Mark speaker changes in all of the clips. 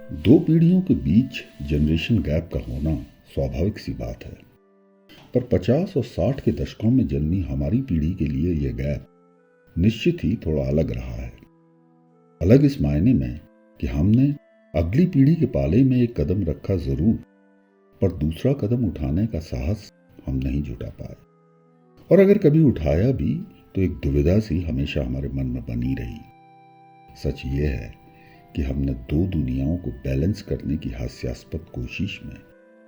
Speaker 1: दो पीढ़ियों के बीच जनरेशन गैप का होना स्वाभाविक सी बात है, पर 50 और 60 के दशकों में जन्मी हमारी पीढ़ी के लिए यह गैप निश्चित ही थोड़ा अलग रहा है। अलग इस मायने में कि हमने अगली पीढ़ी के पाले में एक कदम रखा जरूर, पर दूसरा कदम उठाने का साहस हम नहीं जुटा पाए, और अगर कभी उठाया भी तो एक दुविधा सी हमेशा हमारे मन में बनी रही। सच ये है कि हमने दो दुनियाओं को बैलेंस करने की हास्यास्पद कोशिश में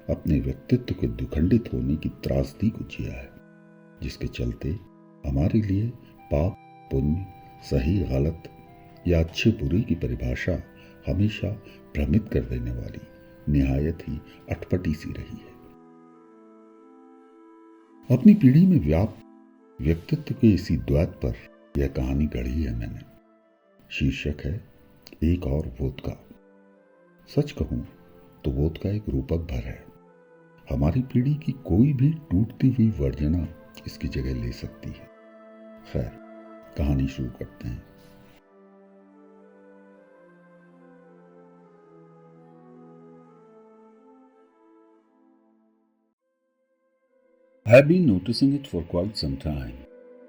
Speaker 1: अपने व्यक्तित्व के दुखंडित होने की त्रासदी को जिया है, जिसके चलते हमारे लिए पाप पुण्य, सही गलत या अच्छे बुरे की परिभाषा हमेशा भ्रमित कर देने वाली निहायत ही अटपटी सी रही है। अपनी पीढ़ी में व्याप्त व्यक्तित्व के इसी द्वैत पर यह कहानी गढ़ी है मैंने। शीर्षक है एक और वोदका। सच कहूं तो वोदका एक रूपक भर है। हमारी पीढ़ी की कोई भी टूटती हुई वर्जना इसकी जगह ले सकती है। खैर, कहानी शुरू करते हैं। I have been noticing it for quite some time.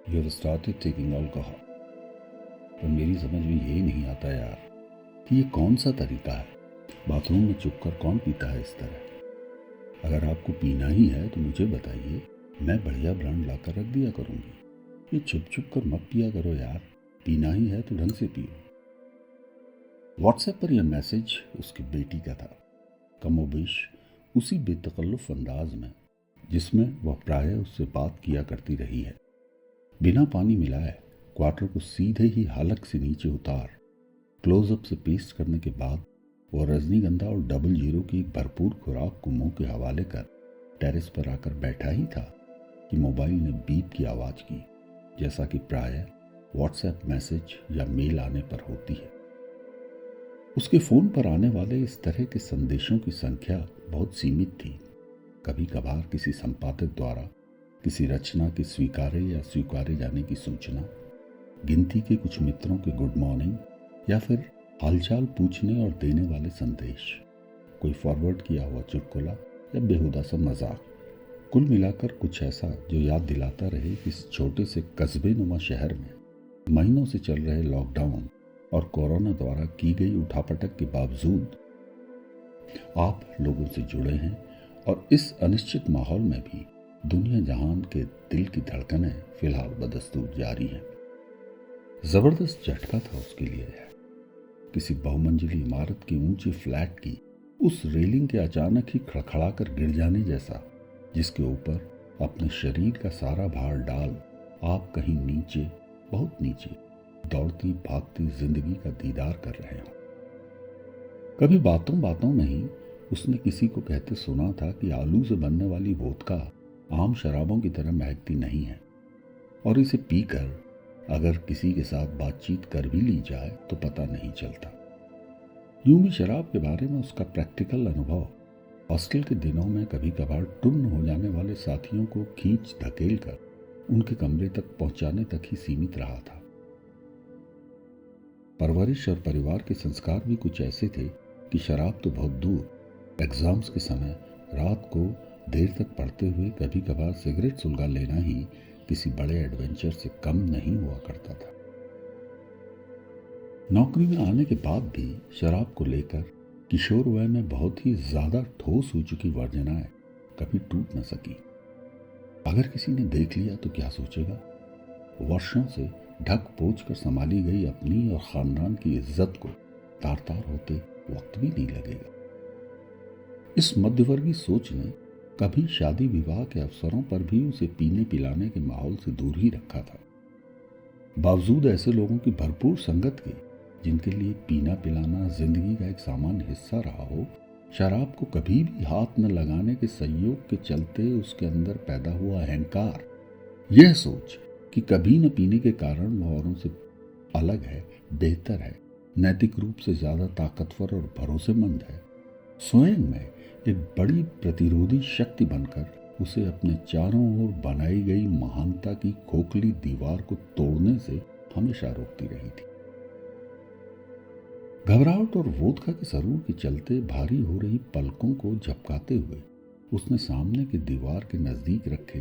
Speaker 1: You have started taking alcohol. पर मेरी समझ में यही नहीं आता यार कि ये कौन सा तरीका है। बाथरूम में छुपकर कौन पीता है इस तरह। अगर आपको पीना ही है तो मुझे बताइए, मैं बढ़िया ब्रांड लाकर रख दिया करूँगी। ये छुप छुप कर मत पिया करो यार, पीना ही है तो ढंग से पियो। व्हाट्सएप पर यह मैसेज उसकी बेटी का था, कमोबेश उसी बेतकल्लुफ अंदाज में जिसमें वह प्रायः उससे बात किया करती रही है। बिना पानी मिलाए क्वार्टर को सीधे ही हालक से नीचे उतार क्लोजअप से पेस्ट करने के बाद वह रजनीगंधा और डबल जीरो की भरपूर खुराक को मुंह के हवाले कर टेरेस पर आकर बैठा ही था कि मोबाइल ने बीप की आवाज़ की, जैसा कि प्रायः व्हाट्सएप मैसेज या मेल आने पर होती है। उसके फ़ोन पर आने वाले इस तरह के संदेशों की संख्या बहुत सीमित थी। कभी कभार किसी संपादक द्वारा किसी रचना के स्वीकारे या स्वीकारे जाने की सूचना, गिनती के कुछ मित्रों के गुड मॉर्निंग या फिर हालचाल पूछने और देने वाले संदेश, कोई फॉरवर्ड किया हुआ चुटकुला या बेहुदा सा मजाक, कुल मिलाकर कुछ ऐसा जो याद दिलाता रहे कि इस छोटे से कस्बे नुमा शहर में महीनों से चल रहे लॉकडाउन और कोरोना द्वारा की गई उठापटक के बावजूद आप लोगों से जुड़े हैं, और इस अनिश्चित माहौल में भी दुनिया जहान के दिल की धड़कनें फिलहाल बदस्तूर जारी हैं। जबरदस्त झटका था उसके लिए किसी बहुमंजिली इमारत की ऊंची फ्लैट की उस रेलिंग के अचानक ही खड़खड़ा कर गिर जाने जैसा, जिसके ऊपर अपने शरीर का सारा भार डाल आप कहीं नीचे, बहुत नीचे दौड़ती भागती जिंदगी का दीदार कर रहे हो। कभी बातों बातों में ही उसने किसी को कहते सुना था कि आलू से बनने वाली वोदका आम शराबों की तरह महकती नहीं है, और इसे पीकर अगर किसी के साथ बातचीत कर भी ली जाए तो पता नहीं चलता। यूं भी शराब के बारे में उसका प्रैक्टिकल अनुभव हॉस्टल के दिनों में कभी कभार टुन्न हो जाने वाले साथियों को खींच धकेल कर उनके कमरे तक पहुंचाने तक ही सीमित रहा था। परवरिश और परिवार के संस्कार भी कुछ ऐसे थे कि शराब तो बहुत दूर, एग्जाम्स के समय रात को देर तक पढ़ते हुए कभी कभार सिगरेट सुलगा लेना ही किसी बड़े एडवेंचर से कम नहीं हुआ करता था। नौकरी में आने के बाद भी शराब को लेकर किशोर वय में बहुत ही ज्यादा ठोस हो चुकी वर्जनाएं कभी टूट न सकी। अगर किसी ने देख लिया तो क्या सोचेगा। वर्षों से ढक पोंछ कर संभाली गई अपनी और खानदान की इज्जत को तार तार होते वक्त भी नहीं लगेगा। इस मध्यवर्गीय सोच ने कभी शादी विवाह के अवसरों पर भी उसे पीने पिलाने के माहौल से दूर ही रखा था। बावजूद ऐसे लोगों की भरपूर संगत के जिनके लिए पीना पिलाना जिंदगी का एक सामान्य हिस्सा रहा हो, शराब को कभी भी हाथ न लगाने के संयोग के चलते उसके अंदर पैदा हुआ अहंकार, यह सोच कि कभी न पीने के कारण वह औरों से अलग है, बेहतर है, नैतिक रूप से ज्यादा ताकतवर और भरोसेमंद है, स्वयं में एक बड़ी प्रतिरोधी शक्ति बनकर उसे अपने चारों ओर बनाई गई महानता की खोखली दीवार को तोड़ने से हमेशा रोकती रही थी। घबराहट और वोदका के सरूर के चलते भारी हो रही पलकों को झपकाते हुए उसने सामने की दीवार के नजदीक रखे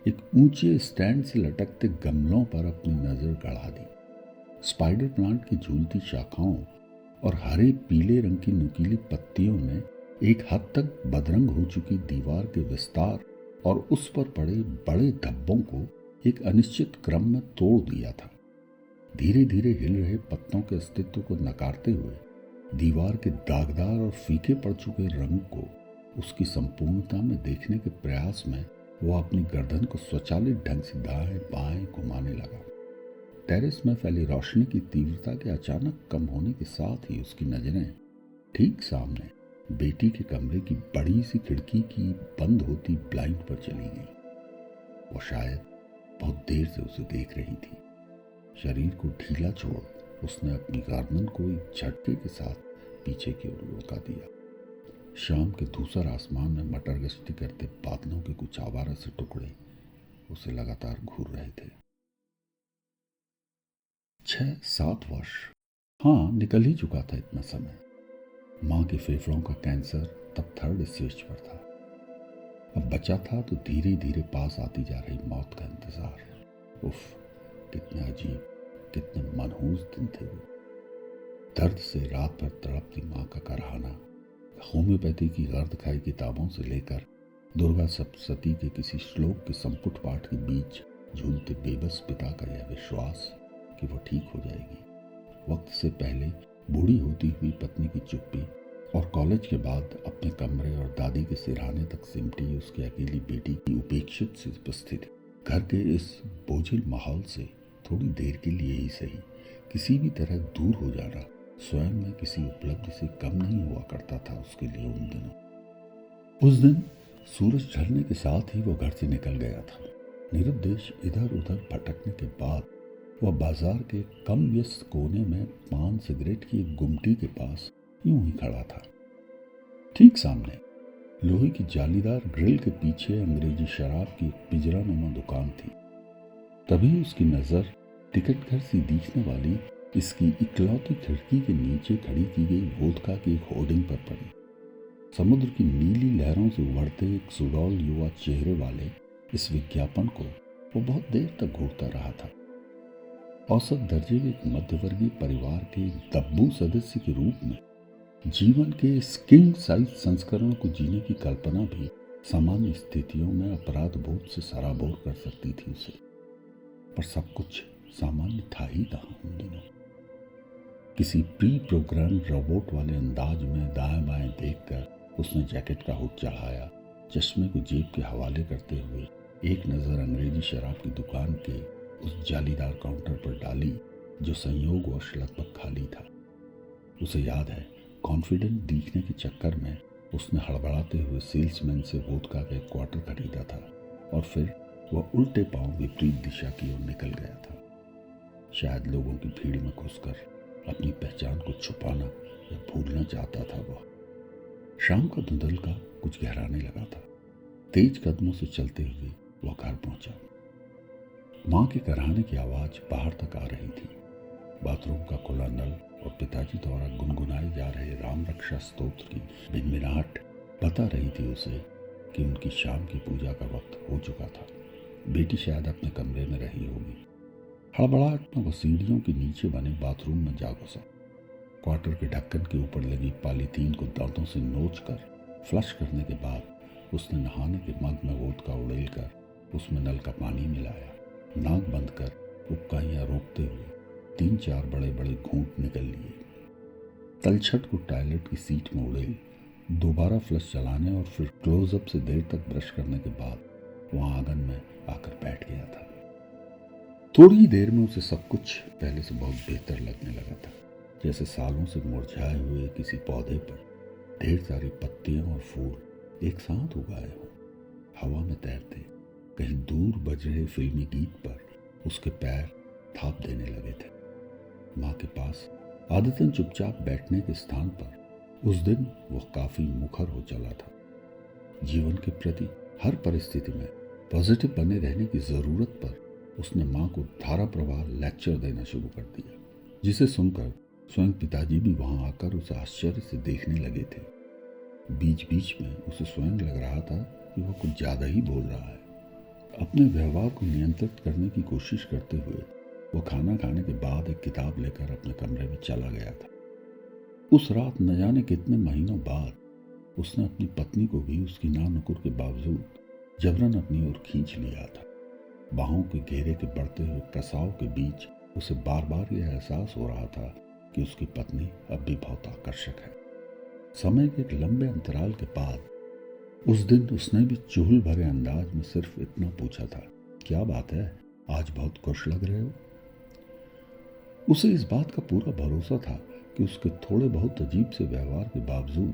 Speaker 1: एक ऊंचे स्टैंड से लटकते गमलों पर अपनी नजर गड़ा दी। स्पाइडर प्लांट की झूलती शाखाओं और हरे पीले रंग की नुकीली पत्तियों ने एक हद तक बदरंग हो चुकी दीवार के विस्तार और उस पर पड़े बड़े धब्बों को एक अनिश्चित क्रम में तोड़ दिया था। धीरे धीरे हिल रहे पत्तों के अस्तित्व को नकारते हुए दीवार के दागदार और फीके पड़ चुके रंग को उसकी संपूर्णता में देखने के प्रयास में वो अपनी गर्दन को स्वचालित ढंग से दाएं बाएं घुमाने लगा। टेरेस में फैली रोशनी की तीव्रता के अचानक कम होने के साथ ही उसकी नजरें ठीक सामने बेटी के कमरे की बड़ी सी खिड़की की बंद होती ब्लाइंड पर चली गई। वो शायद बहुत देर से उसे देख रही थी। शरीर को ढीला छोड़ उसने अपनी गर्दन को एक झटके के साथ पीछे की ओर लुढ़का दिया। शाम के धूसर आसमान में मटर गश्ती करते बादलों के कुछ आवारा से टुकड़े उसे लगातार घूर रहे थे। 6-7 वर्ष, हाँ, निकल ही चुका था इतना समय। माँ के फेफड़ों का कैंसर तब 3rd स्टेज पर था। अब बचा था तो धीरे धीरे पास आती जा रही मौत का इंतजार। उफ, कितने अजीब, कितने मनहूस दिन थे वो। दर्द से रात भर तड़पती माँ का कराहना, होम्योपैथी की गर्द खाई किताबों से लेकर दुर्गा सप्तशती के किसी श्लोक के संपुट पाठ के बीच झूलते बेबस पिता का यह विश्वास कि वो ठीक हो जाएगी। वक्त से पहले बूढ़ी होती हुई पत्नी की चुप्पी और कॉलेज के बाद अपने कमरे और दादी के सिरहाने तक सिमटी उसकी अकेली बेटी की उपेक्षित सी उपस्थिति, घर के इस बोझिल माहौल से थोड़ी देर के लिए ही सही किसी भी तरह दूर हो जाना स्वयं में किसी उपलब्धि से कम नहीं हुआ करता था उसके लिए उन दिनों। उस दिन सूरज ढलने के साथ ही वो घर से निकल गया था। निरुद्देश इधर उधर भटकने के बाद वह बाजार के कम व्यस्त कोने में पान सिगरेट की एक गुमटी के पास यूं ही खड़ा था। ठीक सामने लोहे की जालीदार ग्रिल के पीछे अंग्रेजी शराब की एक पिंजरानुमा दुकान थी। तभी उसकी नजर टिकट घर सी दिखने वाली इसकी इकलौती खिड़की के नीचे खड़ी की गई वोदका की एक होर्डिंग पर पड़ी। समुद्र की नीली लहरों से उभरते एक सुडौल युवा चेहरे वाले इस विज्ञापन को वो बहुत देर तक घूरता रहा था। औसत दर्जे के एक मध्यवर्गीय परिवार के एक दब्बू सदस्य के रूप में जीवन के इस किंग साइज संस्करण को जीने की कल्पना भी सामान्य स्थितियों में अपराध बोध से सराबोर कर सकती थी उसे। पर सब कुछ सामान्य था ही कहाँ उन दिनों। किसी प्री प्रोग्राम रोबोट वाले अंदाज में दाएं बाएं देखकर उसने जैकेट का हुक चढ़ाया, चश्मे को जेब के हवाले करते हुए एक नज़र अंग्रेजी शराब की दुकान के उस जालीदार काउंटर पर डाली जो संयोगवश लगभग खाली था। उसे याद है, कॉन्फिडेंट दिखने के चक्कर में उसने हड़बड़ाते हुए सेल्समैन से वोदका का एक क्वार्टर खरीदा था और फिर वह उल्टे पांव विपरीत दिशा की ओर निकल गया था। शायद लोगों की भीड़ में घुसकर अपनी पहचान को छुपाना या भूलना चाहता था वह। शाम का धुंधलका कुछ गहराने लगा था। तेज कदमों से चलते हुए वह घर पहुंचा। माँ के कराहने की आवाज बाहर तक आ रही थी। बाथरूम का खुला नल और पिताजी द्वारा गुनगुनाए जा रहे राम रक्षा स्तोत्र की भिनभिनाहट बता रही थी उसे कि उनकी शाम की पूजा का वक्त हो चुका था। बेटी शायद अपने कमरे में रही होगी। हड़बड़ाहट में वह सीढ़ियों के नीचे बने बाथरूम में जा घुसा। क्वार्टर के ढक्कन के ऊपर लगी पॉलीथीन को दांतों से नोचकर फ्लश करने के बाद उसने नहाने के मग में वोदका उड़ेलकर उसमें नल का पानी मिलाया। नाक बंद कर उबकाइयां रोकते हुए 3-4 बड़े बड़े घूंट निकल लिए। तलछट को टॉयलेट की सीट में उड़ेल दोबारा फ्लश चलाने और फिर क्लोजअप से देर तक ब्रश करने के बाद वहां आंगन में आकर बैठ गया था। थोड़ी ही देर में उसे सब कुछ पहले से बहुत बेहतर लगने लगा था, जैसे सालों से मुरझाए हुए किसी पौधे पर ढेर सारी पत्तियां और फूल एक साथ उगाए हों, हवा में तैरते कहीं दूर बज रहे फिल्मी गीत पर उसके पैर थाप देने लगे थे। माँ के पास आदतन चुपचाप बैठने के स्थान पर उस दिन वह काफी मुखर हो चला था। जीवन के प्रति हर परिस्थिति में पॉजिटिव बने रहने की जरूरत पर उसने माँ को धारा प्रवाह लेक्चर देना शुरू कर दिया, जिसे सुनकर स्वयं पिताजी भी वहां आकर उसे आश्चर्य से देखने लगे थे। बीच बीच में उसे स्वयं लग रहा था कि वह कुछ ज्यादा ही बोल रहा है। अपने व्यवहार को नियंत्रित करने की कोशिश करते हुए वह खाना खाने के बाद एक किताब लेकर अपने कमरे में चला गया था। उस रात न जाने कितने महीनों बाद उसने अपनी पत्नी को भी उसकी नानुकुर के बावजूद जबरन अपनी ओर खींच लिया था। बाहों के घेरे के बढ़ते हुए प्रसाव के बीच उसे बार बार यह एहसास हो रहा था कि उसकी पत्नी अब भी बहुत आकर्षक है। समय के एक लंबे अंतराल के बाद उस दिन उसने भी चुहल भरे अंदाज में सिर्फ इतना पूछा था, क्या बात है, आज बहुत खुश लग रहे हो। उसे इस बात का पूरा भरोसा था कि उसके थोड़े बहुत अजीब से व्यवहार के बावजूद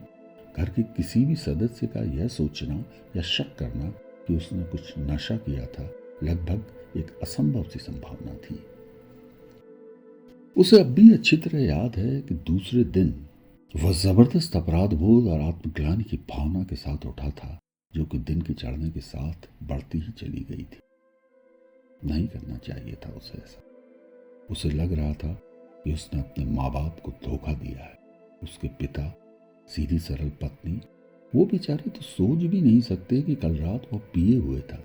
Speaker 1: घर के किसी भी सदस्य का यह सोचना या शक करना कि उसने कुछ नशा किया था लगभग एक असंभव सी संभावना थी। उसे अब भी अच्छी तरह याद है कि दूसरे दिन वह जबरदस्त अपराध बोध और आत्मग्लानि की भावना के साथ उठा था, जो कि दिन के चढ़ने के साथ बढ़ती ही चली गई थी। नहीं करना चाहिए था उसे ऐसा। उसे लग रहा था कि उसने अपने माँ बाप को धोखा दिया है। उसके पिता, सीधी सरल पत्नी, वो बेचारे तो सोच भी नहीं सकते कि कल रात वो पिए हुए था।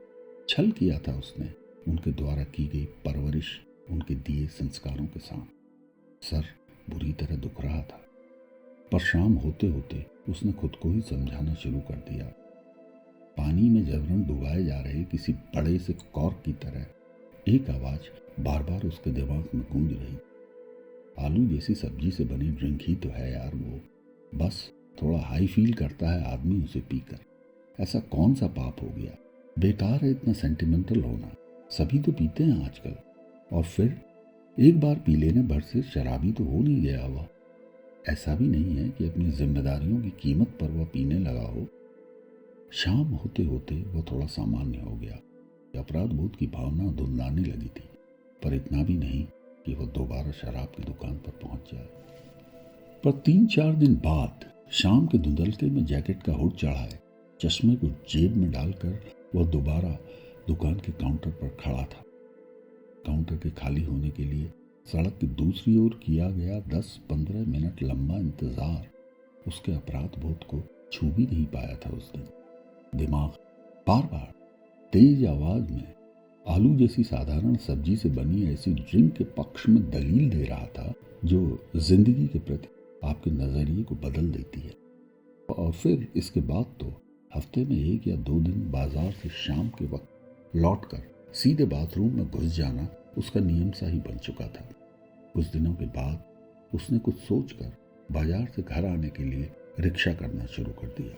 Speaker 1: छल किया था उसने उनके द्वारा की गई परवरिश, उनके दिए संस्कारों के साथ। सर बुरी तरह दुख रहा था, पर शाम होते होते उसने खुद को ही समझाना शुरू कर दिया। पानी में जबरन डुबाए जा रहे किसी बड़े से कॉर्क की तरह एक आवाज बार बार उसके दिमाग में गूंज रही, आलू जैसी सब्जी से बनी ड्रिंक ही तो है यार वो, बस थोड़ा हाई फील करता है आदमी उसे पीकर। ऐसा कौन सा पाप हो गया, बेकार है इतना सेंटिमेंटल होना, सभी तो पीते हैं आजकल। और फिर एक बार पी लेने भर से शराबी तो हो नहीं गया वह। ऐसा भी नहीं है कि अपनी जिम्मेदारियों की कीमत पर वह पीने लगा हो। शाम होते होते वह थोड़ा सामान्य हो गया। अपराध बोध की भावना धुंधलाने लगी थी, पर इतना भी नहीं कि वह दोबारा शराब की दुकान पर पहुंच जाए। पर 3-4 दिन बाद शाम के धुंधलके में जैकेट का हुड चढ़ाए, चश्मे को जेब में डालकर वह दोबारा दुकान के काउंटर पर खड़ा था। काउंटर के खाली होने के लिए सड़क की दूसरी ओर किया गया 10-15 मिनट लंबा इंतजार उसके अपराध बोध को छू भी नहीं पाया था उस दिन। दिमाग बार बार तेज आवाज में आलू जैसी साधारण सब्जी से बनी ऐसी ड्रिंक के पक्ष में दलील दे रहा था जो जिंदगी के प्रति आपके नजरिए को बदल देती है। और फिर इसके बाद तो हफ्ते में 1 या 2 दिन बाजार से शाम के वक्त लौटकर सीधे बाथरूम में घुस जाना उसका नियम सा ही बन चुका था। कुछ दिनों के बाद उसने कुछ सोचकर बाजार से घर आने के लिए रिक्शा करना शुरू कर दिया।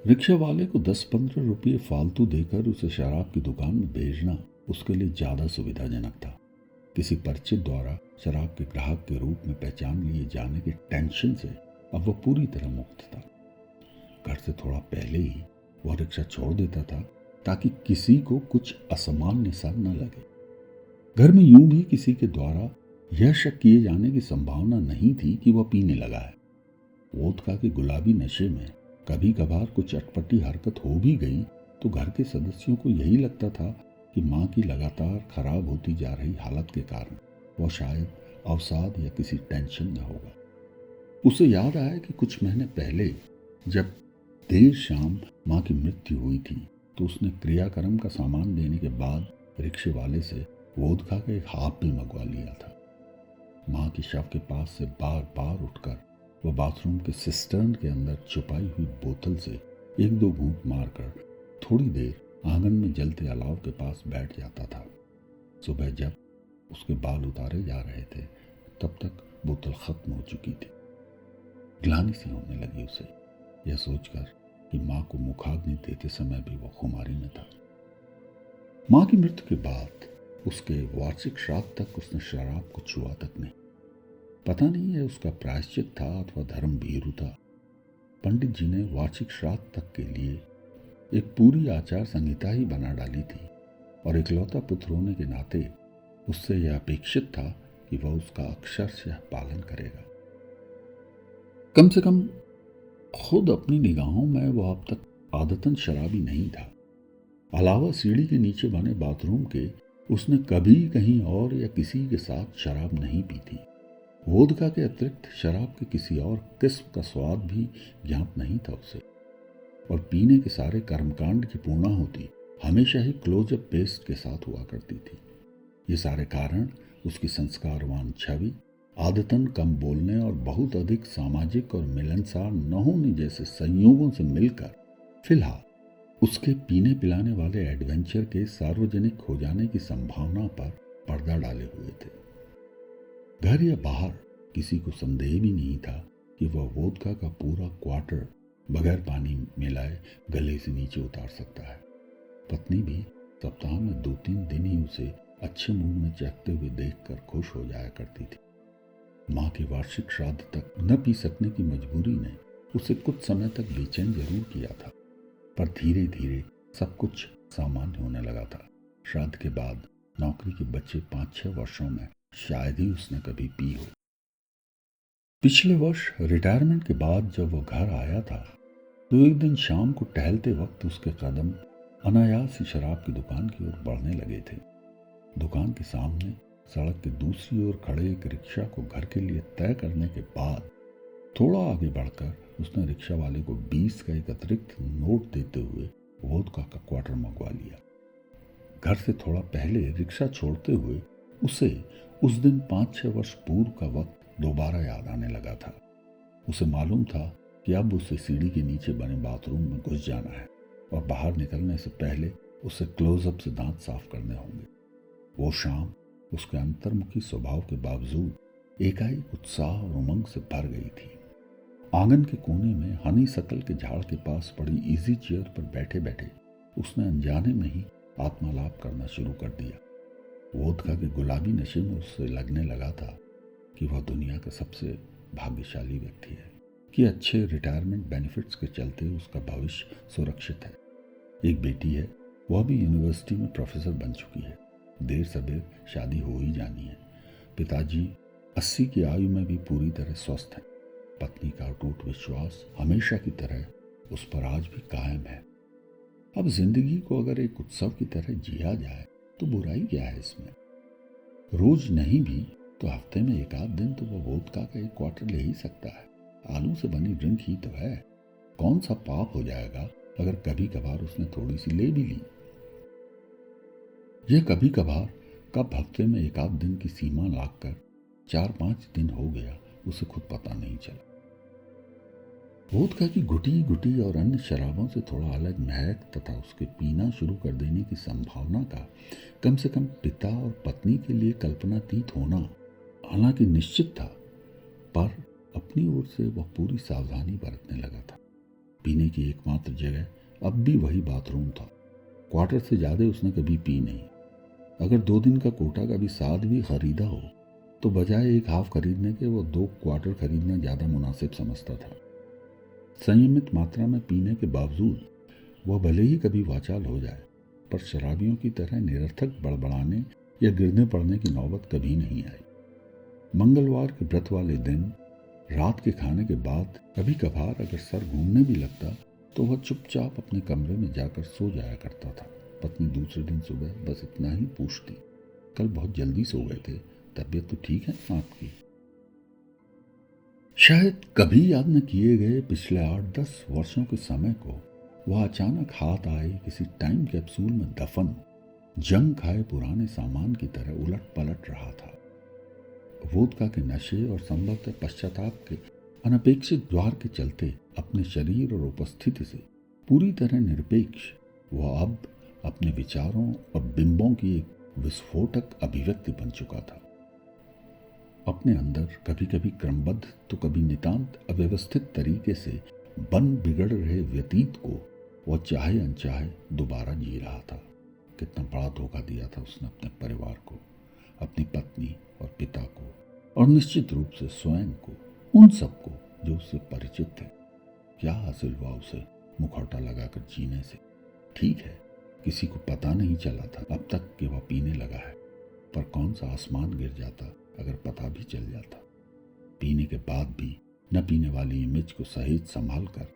Speaker 1: रिक्शा वाले को 10-15 रुपये फालतू देकर उसे शराब की दुकान में भेजना उसके लिए ज्यादा सुविधाजनक था। किसी परिचित द्वारा शराब के ग्राहक के रूप में पहचान लिए जाने की टेंशन से अब वह पूरी तरह मुक्त था। घर से थोड़ा पहले ही वह रिक्शा छोड़ देता था ताकि किसी को कुछ असामान्य सा न लगे। घर में यूं भी किसी के द्वारा यह शक किए जाने की संभावना नहीं थी कि वह पीने लगा है। वोदका के गुलाबी नशे में कभी कभार कुछ अटपटी हरकत हो भी गई तो घर के सदस्यों को यही लगता था कि माँ की लगातार खराब होती जा रही हालत के कारण वह शायद अवसाद या किसी टेंशन में होगा। उसे याद आया कि कुछ महीने पहले जब देर शाम माँ की मृत्यु हुई थी तो उसने क्रियाक्रम का सामान देने के बाद रिक्शे वाले से वोदका का एक हाफ भी मंगवा लिया था। माँ की शव के पास से बार बार उठकर वह बाथरूम के सिस्टर्न के अंदर छुपाई हुई बोतल से 1-2 घूंट मारकर थोड़ी देर आंगन में जलते अलाव के पास बैठ जाता था। सुबह जब उसके बाल उतारे जा रहे थे तब तक बोतल खत्म हो चुकी थी। ग्लानि सी होने लगी उसे, यह सोचकर कि माँ को मुखाग्नि देते समय भी वह खुमारी में था। माँ की मृत्यु के बाद उसके वार्षिक श्राद्ध तक उसने शराब को छुआ तक नहीं। पता नहीं है उसका प्रायश्चित था अथवा धर्म भीरु था। पंडित जी ने वार्षिक श्राद्ध तक के लिए एक पूरी आचार संहिता ही बना डाली थी और इकलौता पुत्र होने के नाते उससे यह अपेक्षित था कि वह उसका अक्षरशः पालन करेगा। कम से कम खुद अपनी निगाहों में वह अब तक आदतन शराबी नहीं था। अलावा सीढ़ी के नीचे बने बाथरूम के उसने कभी कहीं और या किसी के साथ शराब नहीं पी थी। वोदका के अतिरिक्त शराब के किसी और किस्म का स्वाद भी ज्ञात नहीं था उसे, और पीने के सारे कर्मकांड की पूर्णाहुति हमेशा ही क्लोजअप पेस्ट के साथ हुआ करती थी। ये सारे कारण उसकी संस्कारवान छवि, आदतन कम बोलने और बहुत अधिक सामाजिक और मिलनसार न होने जैसे संयोगों से मिलकर फिलहाल उसके पीने पिलाने वाले एडवेंचर के सार्वजनिक हो जाने की संभावना पर पर्दा डाले हुए थे। घर या बाहर किसी को संदेह भी नहीं था कि वह वोदका का पूरा क्वार्टर बगैर पानी मिलाए गले से नीचे उतार सकता है। पत्नी भी सप्ताह में 2-3 दिन ही उसे अच्छे मूड में चखते हुए देखकर खुश हो जाया करती थी। माँ के वार्षिक श्राद्ध तक न पी सकने की मजबूरी ने उसे कुछ समय तक बेचैन जरूर किया था, पर धीरे धीरे सब कुछ सामान्य होने लगा था। श्राद्ध के बाद नौकरी के बचे 5-6 वर्षों में शायद ही उसने कभी पी हो। पिछले वर्ष रिटायरमेंट के बाद जब वो घर आया था तो एक दिन शाम को टहलते वक्त उसके कदम अनायास ही शराब की दुकान की ओर बढ़ने लगे थे। दुकान के सामने सड़क के दूसरी ओर खड़े एक रिक्शा को घर के लिए तय करने के बाद थोड़ा आगे बढ़कर उसने रिक्शा वाले को 20 का एक अतिरिक्त नोट देते हुए वोदका का क्वार्टर मंगवा लिया। घर से थोड़ा पहले रिक्शा छोड़ते हुए उसे उस दिन 5-6 वर्ष पूर्व का वक्त दोबारा याद आने लगा था। उसे मालूम था कि अब उसे सीढ़ी के नीचे बने बाथरूम में घुस जाना है और बाहर निकलने से पहले उसे क्लोजअप से दांत साफ करने होंगे। वो शाम उसके अंतर्मुखी स्वभाव के बावजूद एकाएक उत्साह और उमंग से भर गई थी। आंगन के कोने में हनी सकल के झाड़ के पास पड़ी इजी चेयर पर बैठे बैठे उसने अनजाने में ही आत्मालाप करना शुरू कर दिया। वोदका के गुलाबी नशे में उससे लगने लगा था कि वह दुनिया का सबसे भाग्यशाली व्यक्ति है, कि अच्छे रिटायरमेंट बेनिफिट्स के चलते उसका भविष्य सुरक्षित है। एक बेटी है, वह भी यूनिवर्सिटी में प्रोफेसर बन चुकी है। देर सबेर शादी हो ही जानी है। पिताजी 80 की आयु में भी पूरी तरह स्वस्थ हैं। पत्नी का अटूट विश्वास हमेशा की तरह उस पर आज भी कायम है। अब जिंदगी को अगर एक उत्सव की तरह जिया जाए तो बुराई क्या है इसमें? रोज नहीं भी तो हफ्ते में 1-8 दिन तो वह वोदका का एक क्वार्टर ले ही सकता है। आलू से बनी ड्रिंक ही तो है। कौन सा पाप हो जाएगा अगर कभी कभार उसने थोड़ी सी ले भी ली। यह कभी कभार कब हफ्ते में 1-8 दिन की सीमा लाकर 4-5 दिन हो गया उसे खुद पता नहीं चला। वोदका की घुटी घुटी और अन्य शराबों से थोड़ा अलग महक तथा उसके पीना शुरू कर देने की संभावना का कम से कम पिता और पत्नी के लिए कल्पनातीत होना हालांकि निश्चित था, पर अपनी ओर से वह पूरी सावधानी बरतने लगा था। पीने की एकमात्र जगह अब भी वही बाथरूम था। क्वार्टर से ज्यादा उसने कभी पी नहीं। अगर 2 दिन का कोटा का भी साथ भी खरीदा हो तो बजाय एक हाफ खरीदने के वो 2 क्वार्टर खरीदना ज्यादा मुनासिब समझता था। संयमित मात्रा में पीने के बावजूद वह भले ही कभी वाचाल हो जाए, पर शराबियों की तरह निरर्थक बड़बड़ाने या गिरने पड़ने की नौबत कभी नहीं आई। मंगलवार के व्रत वाले दिन रात के खाने के बाद कभी कभार अगर सर घूमने भी लगता तो वह चुपचाप अपने कमरे में जाकर सो जाया करता था। पत्नी दूसरे दिन सुबह बस इतना ही पूछती, कल बहुत जल्दी सो गए थे, तबीयत तो ठीक है आपकी? शायद कभी याद न किए गए पिछले 8-10 वर्षों के समय को वह अचानक हाथ आए किसी टाइम कैप्सूल में दफन जंग खाए पुराने सामान की तरह उलट पलट रहा था। वोदका के नशे और संभवतः पश्चाताप के अनपेक्षित द्वार के चलते अपने शरीर और उपस्थिति से पूरी तरह निरपेक्ष वह अब अपने विचारों और बिंबों की एक विस्फोटक अभिव्यक्ति बन चुका था। अपने अंदर कभी कभी क्रमबद्ध तो कभी नितांत अव्यवस्थित तरीके से बन बिगड़ रहे व्यतीत को वह चाहे अनचाहे दोबारा जी रहा था। कितना बड़ा धोखा दिया था उसने अपने परिवार को, अपनी पत्नी और पिता को, और निश्चित रूप से स्वयं को, उन सबको जो उससे परिचित थे। क्या हासिल हुआ उसे मुखौटा लगाकर जीने से? ठीक है, किसी को पता नहीं चला था अब तक कि वह पीने लगा है, पर कौन सा आसमान गिर जाता अगर पता भी चल जाता। पीने के बाद भी न पीने वाली इमेज को सहेज संभाल कर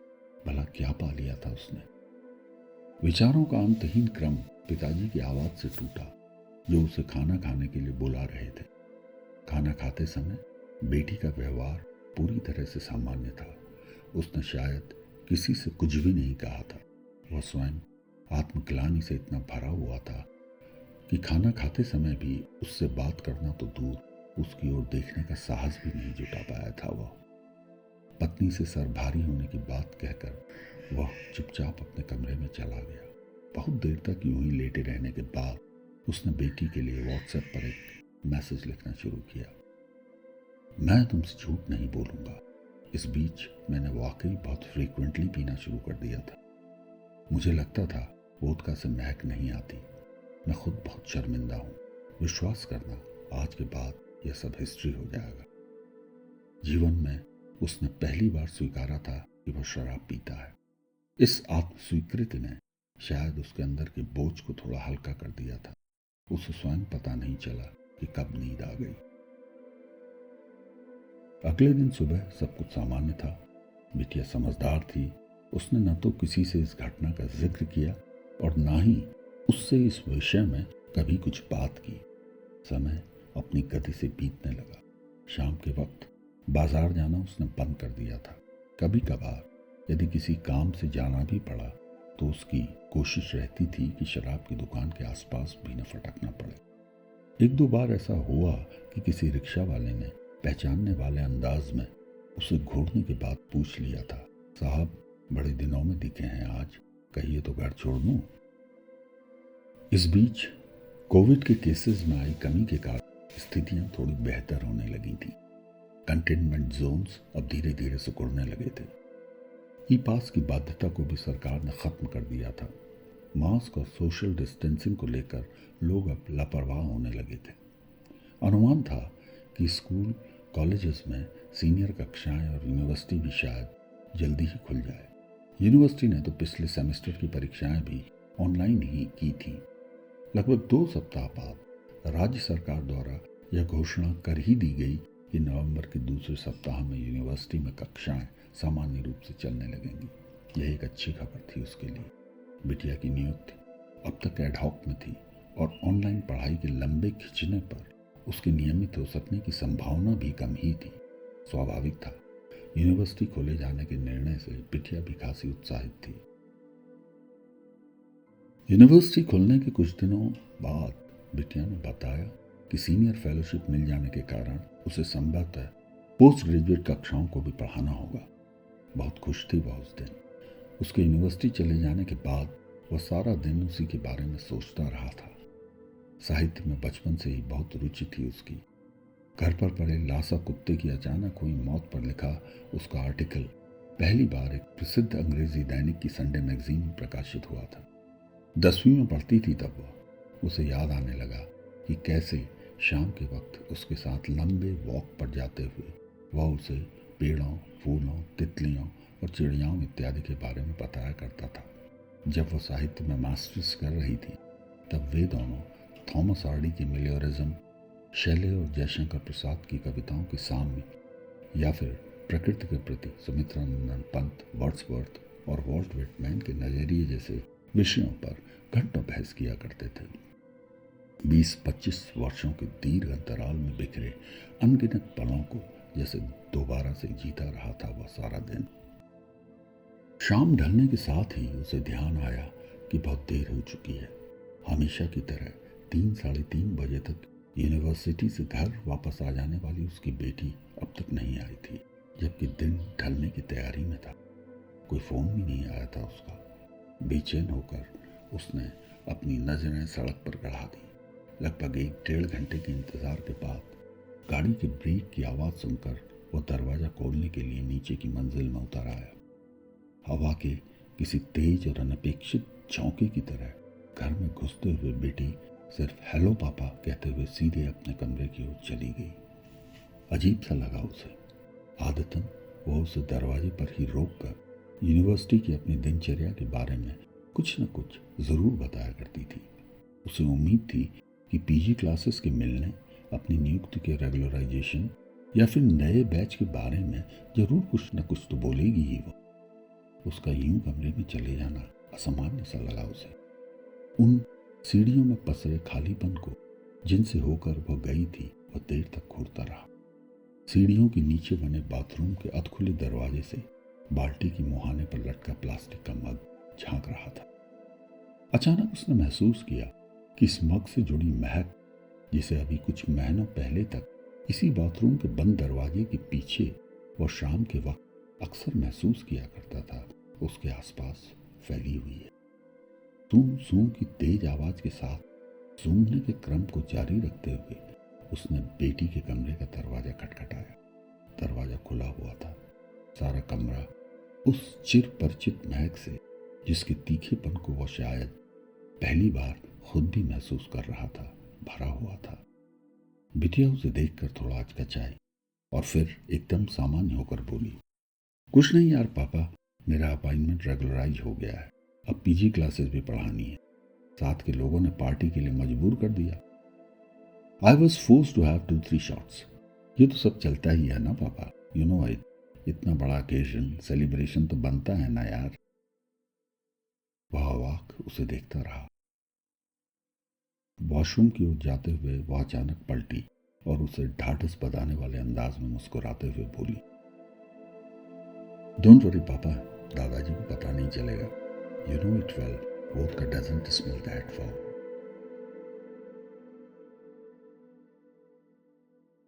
Speaker 1: भला क्या पा लिया था उसने। विचारों का अंतहीन क्रम पिताजी की आवाज से टूटा जो उसे खाना खाने के लिए बुला रहे थे। खाना खाते समय बेटी का व्यवहार पूरी तरह से सामान्य था। उसने शायद किसी से कुछ भी नहीं कहा था। वह स्वयं आत्मग्लानि से इतना भरा हुआ था कि खाना खाते समय भी उससे बात करना तो दूर, उसकी ओर देखने का साहस भी नहीं जुटा पाया था। वह पत्नी से सर भारी होने की बात कहकर वह चुपचाप अपने कमरे में चला गया। बहुत देर तक यूं ही लेटे रहने के बाद उसने बेटी के लिए व्हाट्सएप पर एक मैसेज लिखना शुरू किया। मैं तुमसे झूठ नहीं बोलूंगा, इस बीच मैंने वाकई बहुत फ्रीक्वेंटली पीना शुरू कर दिया था। मुझे लगता था वोदका से महक नहीं आती। मैं खुद बहुत शर्मिंदा हूँ। विश्वास करना, आज के बाद यह सब हिस्ट्री हो जाएगा। जीवन में उसने पहली बार स्वीकारा था कि वह शराब पीता है। इस आत्मस्वीकृति ने शायद उसके अंदर के बोझ को थोड़ा हल्का कर दिया था। उसे स्वयं पता नहीं चला कि कब नींद आ गई। अगले दिन सुबह सब कुछ सामान्य था। बिटिया समझदार थी। उसने न तो किसी से इस घटना का जिक्र किया और ना ही उससे इस विषय में कभी कुछ बात की। समय अपनी गति से बीतने लगा। शाम के वक्त बाजार जाना उसने बंद कर दिया था। कभी कभार यदि किसी काम से जाना भी पड़ा तो उसकी कोशिश रहती थी कि शराब की दुकान के आसपास भी न फटकना पड़े। एक दो बार ऐसा हुआ कि किसी रिक्शा वाले ने पहचानने वाले अंदाज में उसे घूरने के बाद पूछ लिया था, साहब बड़े दिनों में दिखे हैं आज, कहिए तो घर छोड़ दूं। इस बीच कोविड के केसेस में आई कमी के कारण स्थितियां थोड़ी बेहतर होने लगी थी। कंटेनमेंट जोन्स अब धीरे धीरे सिकुड़ने लगे थे। ई पास की बाध्यता को भी सरकार ने खत्म कर दिया था। मास्क और सोशल डिस्टेंसिंग को लेकर लोग अब लापरवाह होने लगे थे। अनुमान था कि स्कूल कॉलेजेस में सीनियर कक्षाएं और यूनिवर्सिटी भी शायद जल्दी ही खुल जाए। यूनिवर्सिटी ने तो पिछले सेमेस्टर की परीक्षाएं भी ऑनलाइन ही की थी। लगभग 2 सप्ताह बाद राज्य सरकार द्वारा यह घोषणा कर ही दी गई कि नवंबर के दूसरे सप्ताह में यूनिवर्सिटी में कक्षाएं सामान्य रूप से चलने लगेंगी। यह एक अच्छी खबर थी उसके लिए। बिटिया की नियुक्ति अब तक एडहॉक में थी और ऑनलाइन पढ़ाई के लंबे खिंचने पर उसके नियमित हो सकने की संभावना भी कम ही थी। स्वाभाविक था, यूनिवर्सिटी खोले जाने के निर्णय से बिटिया भी खासी उत्साहित थी। यूनिवर्सिटी खुलने के कुछ दिनों बाद बिटिया ने बताया कि सीनियर फेलोशिप मिल जाने के कारण उसे संभवतः पोस्ट ग्रेजुएट कक्षाओं को भी पढ़ाना होगा। बहुत खुश थी वह उस दिन। उसके यूनिवर्सिटी चले जाने के बाद वह सारा दिन उसी के बारे में सोचता रहा था। साहित्य में बचपन से ही बहुत रुचि थी उसकी। घर पर पड़े लासा कुत्ते की अचानक हुई मौत पर लिखा उसका आर्टिकल पहली बार एक प्रसिद्ध अंग्रेजी दैनिक की संडे मैगजीन में प्रकाशित हुआ था। 10वीं में पढ़ती थी तब वह। उसे याद आने लगा कि कैसे शाम के वक्त उसके साथ लंबे वॉक पर जाते हुए वह उसे पेड़ों, फूलों, तितलियों और चिड़ियाओं इत्यादि के बारे में बताया करता था। जब वह साहित्य में मास्टर्स कर रही थी तब वे दोनों थॉमस हार्डी की मेलियोरिज्म, शैले और जयशंकर प्रसाद की कविताओं के सामने या फिर प्रकृति के प्रति सुमित्रानंदन पंत, वर्ड्सवर्थ और वॉल्ट व्हिटमैन के नजरिए जैसे विषयों पर घंटों बहस किया करते थे। 20-25 वर्षों के दीर्घ अंतराल में बिखरे अनगिनत पलों को जैसे दोबारा से जीता रहा था वह सारा दिन। शाम ढलने के साथ ही उसे ध्यान आया कि बहुत देर हो चुकी है। हमेशा की तरह 3-3:30 बजे तक यूनिवर्सिटी से घर वापस आ जाने वाली उसकी बेटी अब तक नहीं आई थी, जबकि दिन ढलने की तैयारी में था। कोई फोन भी नहीं आया था उसका। बेचैन होकर उसने अपनी नजरें सड़क पर गड़ा दी। लगभग 1-1.5 घंटे के इंतजार के बाद गाड़ी के ब्रेक की आवाज सुनकर वो दरवाजा खोलने के लिए नीचे की मंजिल में उतर आया। हवा के किसी तेज और अनपेक्षित झोंके की तरह घर में घुसते हुए बेटी सिर्फ हेलो पापा कहते हुए सीधे अपने कमरे की ओर चली गई। अजीब सा लगा उसे। आदतन वो उसे दरवाजे पर ही रोककर यूनिवर्सिटी की अपनी दिनचर्या के बारे में कुछ न कुछ जरूर बताया करती थी। उसे उम्मीद थी कि पीजी क्लासेस के मिलने, अपनी नियुक्ति के रेगुलराइजेशन या फिर नए बैच के बारे में जरूर कुछ न कुछ तो बोलेगी ही वो। उसका यूं कमरे में चले जाना असामान्य सा लगा उसे। उन सीढ़ियों में पसरे खालीपन को जिनसे होकर वह गई थी वह देर तक घूरता रहा। सीढ़ियों के नीचे बने बाथरूम के अधखुले दरवाजे से बाल्टी की मुहाने पर लटका प्लास्टिक का मग झांक रहा था। अचानक उसने महसूस किया कि इस मग से जुड़ी महक, जिसे अभी कुछ महीनों पहले तक इसी बाथरूम के बंद दरवाजे के पीछे वो शाम के वक्त अक्सर महसूस किया करता था, उसके आसपास फैली हुई है। सूं सूं की तेज आवाज के साथ सूंघने के क्रम को जारी रखते हुए उसने बेटी के कमरे का दरवाजा खटखटाया। दरवाजा खुला हुआ था। सारा कमरा उस चिर परिचित महक से, जिसके तीखेपन को वह शायद पहली बार खुद भी महसूस कर रहा था, भरा हुआ था। बिटिया उसे देखकर थोड़ा हचकचाई और फिर एकदम सामान्य होकर बोली, कुछ नहीं यार पापा, मेरा अपॉइंटमेंट रेगुलराइज हो गया है। अब पीजी क्लासेस भी पढ़ानी है। साथ के लोगों ने पार्टी के लिए मजबूर कर दिया। I was force to have 2-3 shots. ये तो सब चलता ही है ना पापा, यू नो इट। इतना बड़ा ओकेजन, सेलिब्रेशन तो बनता है ना यार। वह अवाक उसे देखता रहा। वॉशरूम की ओर जाते हुए वह अचानक पलटी और उसे ढाढ़स बधाने वाले अंदाज में मुस्कुराते हुए बोली, डोंट वरी पापा, दादाजी को पता नहीं चलेगा। You know it well, vodka doesn't smell that foul.